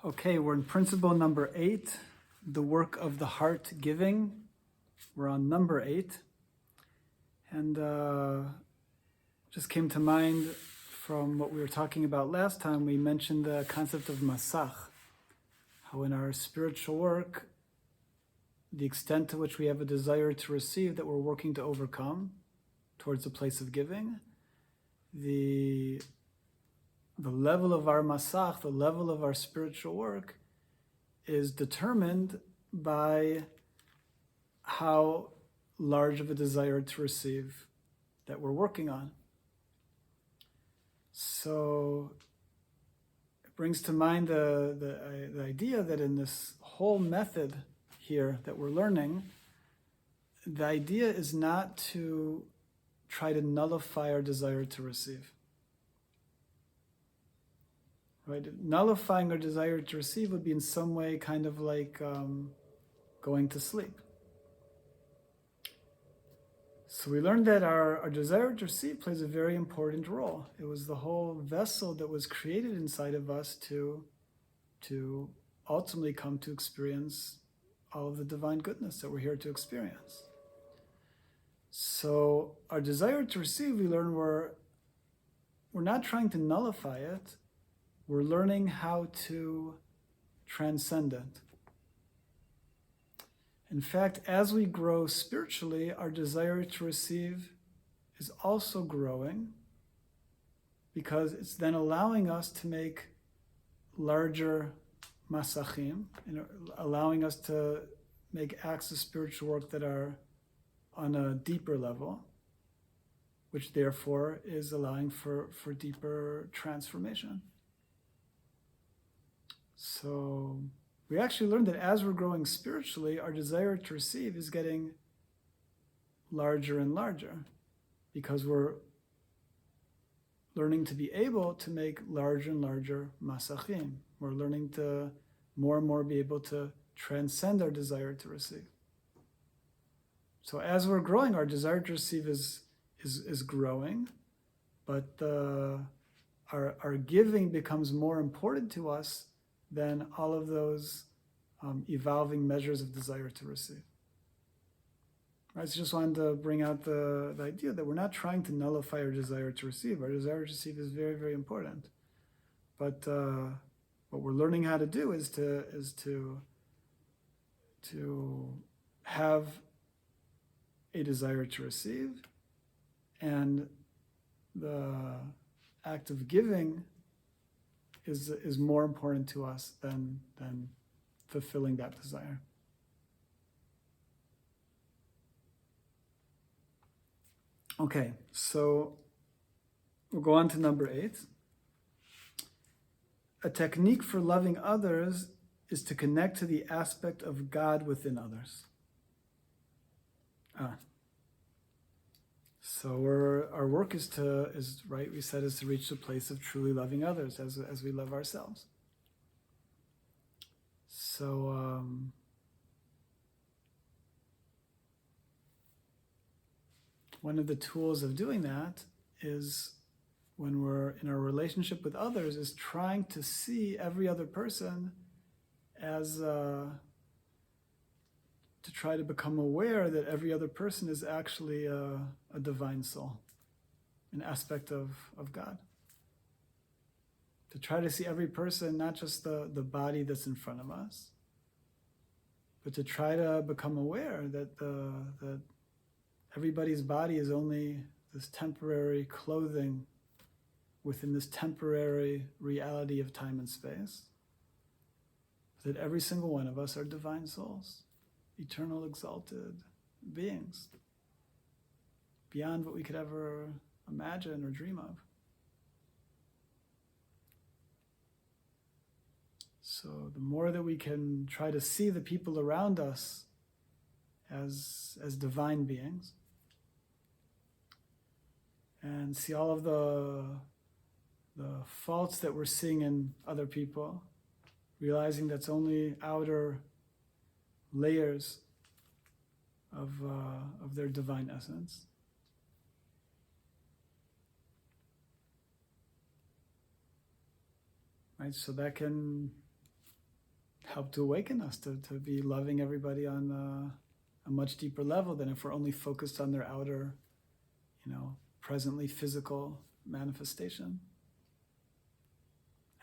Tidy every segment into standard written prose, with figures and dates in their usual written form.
Okay, we're in principle number 8, the work of the heart giving. We're on number 8. And just came to mind from what we were talking about last time, we mentioned the concept of masach. How in our spiritual work, the extent to which we have a desire to receive that we're working to overcome towards a place of giving, the level of our masach, the level of our spiritual work is determined by how large of a desire to receive that we're working on. So it brings to mind the idea that in this whole method here that we're learning, the idea is not to try to nullify our desire to receive. Right? Nullifying our desire to receive would be in some way kind of like going to sleep. So we learned that our desire to receive plays a very important role. It was the whole vessel that was created inside of us to ultimately come to experience all of the divine goodness that we're here to experience. So our desire to receive, we learn we're not trying to nullify it. We're learning how to transcend it. In fact, as we grow spiritually, our desire to receive is also growing because it's then allowing us to make larger masachim, allowing us to make acts of spiritual work that are on a deeper level, which therefore is allowing for deeper transformation. So we actually learned that as we're growing spiritually, our desire to receive is getting larger and larger because we're learning to be able to make larger and larger masachim. We're learning to more and more be able to transcend our desire to receive. So as we're growing, our desire to receive is growing, but our giving becomes more important to us than all of those evolving measures of desire to receive. Right, so just wanted to bring out the idea that we're not trying to nullify our desire to receive. Our desire to receive is very, very important. But what we're learning how to do is to have a desire to receive, and the act of giving is more important to us than fulfilling that desire. Okay, so we'll go on to number 8. A technique for loving others is to connect to the aspect of God within others. So our work is to reach the place of truly loving others as we love ourselves. So one of the tools of doing that is when we're in our relationship with others is trying to see every other person as to try to become aware that every other person is actually a divine soul, an aspect of God. To try to see every person, not just the body that's in front of us, but to try to become aware that that everybody's body is only this temporary clothing within this temporary reality of time and space. That every single one of us are divine souls, eternal exalted beings, beyond what we could ever imagine or dream of. So the more that we can try to see the people around us as divine beings, and see all of the faults that we're seeing in other people, realizing that's only outer layers of their divine essence. Right, so that can help to awaken us to be loving everybody on a much deeper level than if we're only focused on their outer, presently physical manifestation.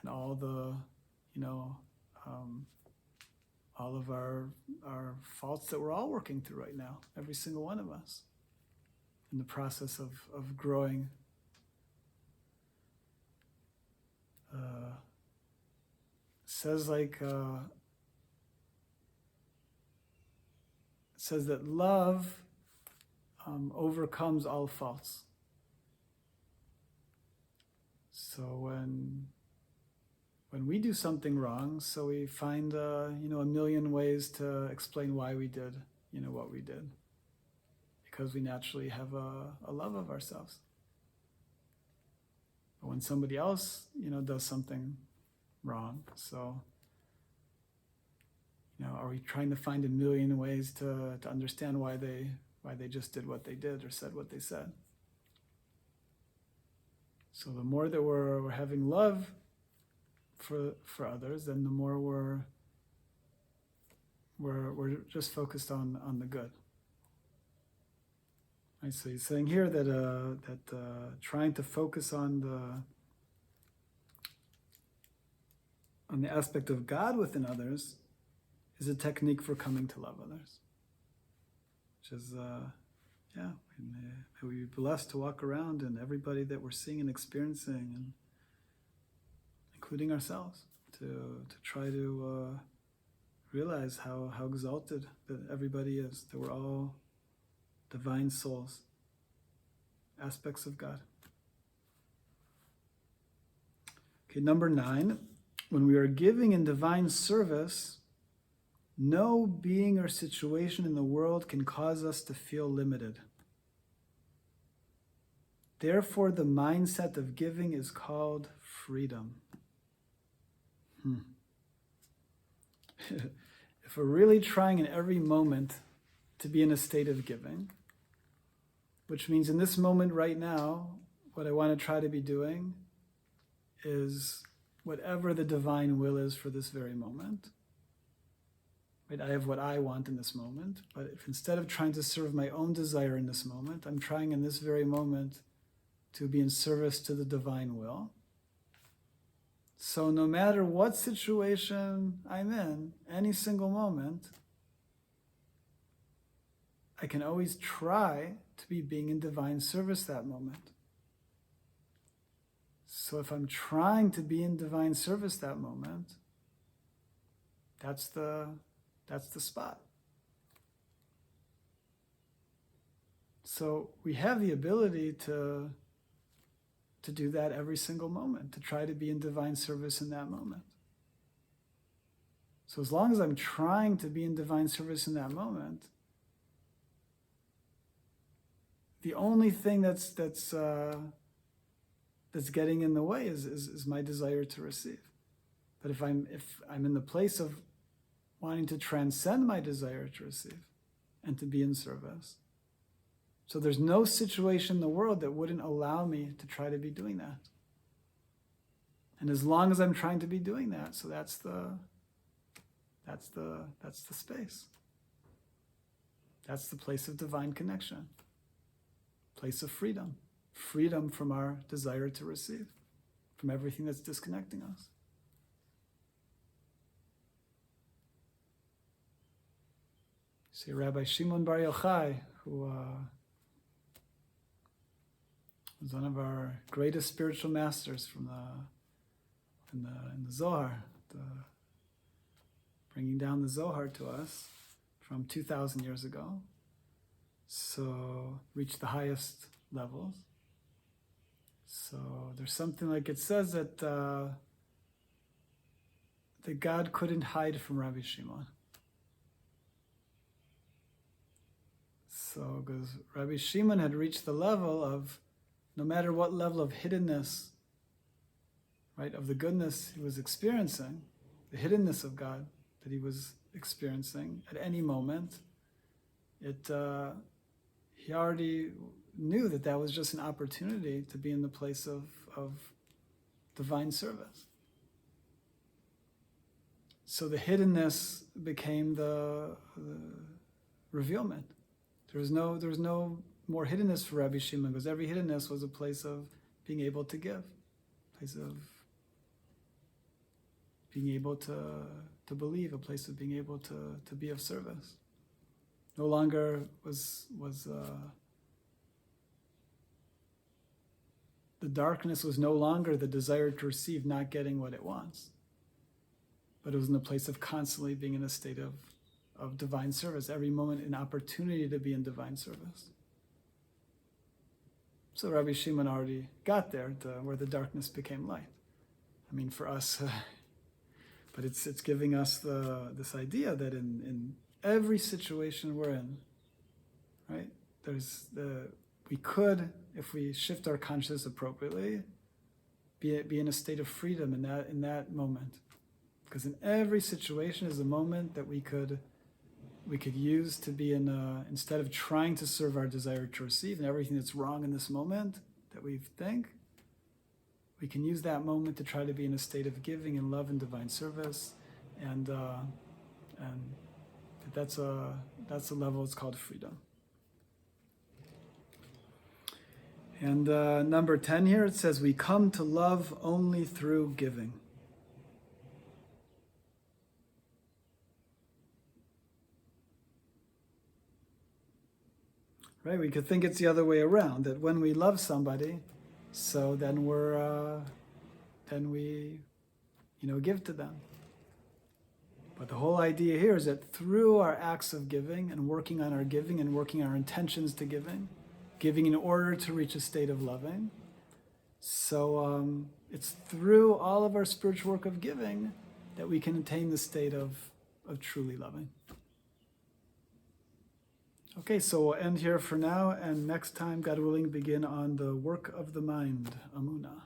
And all the, all of our faults that we're all working through right now, every single one of us, in the process of growing. Says it says that love overcomes all faults. So when we do something wrong, so we find a million ways to explain why we did what we did, because we naturally have a love of ourselves. But when somebody else does something wrong, so are we trying to find a million ways to understand why they just did what they did or said what they said? So the more that we're having love for others, then the more we're just focused on the good. Right, so he's saying here that trying to focus on the aspect of God within others is a technique for coming to love others. Which is, may we be blessed to walk around and everybody that we're seeing and experiencing, and including ourselves, to try to realize how exalted that everybody is, that we're all divine souls, aspects of God. Okay, number 9, when we are giving in divine service, no being or situation in the world can cause us to feel limited. Therefore, the mindset of giving is called freedom. If we're really trying in every moment to be in a state of giving, which means in this moment right now, what I want to try to be doing is whatever the divine will is for this very moment. Right? I have what I want in this moment, but if instead of trying to serve my own desire in this moment, I'm trying in this very moment to be in service to the divine will. So no matter what situation I'm in, any single moment, I can always try to be being in divine service that moment. So if I'm trying to be in divine service that moment, that's the spot. So we have the ability to do that every single moment, to try to be in divine service in that moment. So as long as I'm trying to be in divine service in that moment, the only thing that's getting in the way is my desire to receive. But if I'm in the place of wanting to transcend my desire to receive and to be in service, so there's no situation in the world that wouldn't allow me to try to be doing that. And as long as I'm trying to be doing that, so that's the space. That's the place of divine connection. Place of freedom. Freedom from our desire to receive, from everything that's disconnecting us. See, Rabbi Shimon Bar Yochai, who was one of our greatest spiritual masters from in the Zohar, bringing down the Zohar to us from 2,000 years ago. So reached the highest levels. So there's something like it says that God couldn't hide from Rabbi Shimon. So because Rabbi Shimon had reached the level of, no matter what level of hiddenness, right, of the goodness he was experiencing, the hiddenness of God that he was experiencing at any moment, he already knew that was just an opportunity to be in the place of divine service. So the hiddenness became the revealment. There was no more hiddenness for Rabbi Shimon, because every hiddenness was a place of being able to give, a place of being able to believe, a place of being able to be of service. No longer was the darkness was no longer the desire to receive, not getting what it wants, but it was in the place of constantly being in a state of divine service, every moment an opportunity to be in divine service. So Rabbi Shimon already got there to where the darkness became light. I mean, for us, but it's giving us this idea that in every situation we're in, right? We could, if we shift our consciousness appropriately, be in a state of freedom in that moment, because in every situation is a moment that we could use to be in instead of trying to serve our desire to receive and everything that's wrong in this moment that we think, we can use that moment to try to be in a state of giving and love and divine service, and that's a level. It's called freedom. And number 10 here, it says, we come to love only through giving. Right? We could think it's the other way around, that when we love somebody, so then we give to them. But the whole idea here is that through our acts of giving and working on our giving and working our intentions to giving in order to reach a state of loving, so it's through all of our spiritual work of giving that we can attain the state of truly loving. Okay, so we'll end here for now, and next time, God willing, begin on the work of the mind, Amunah.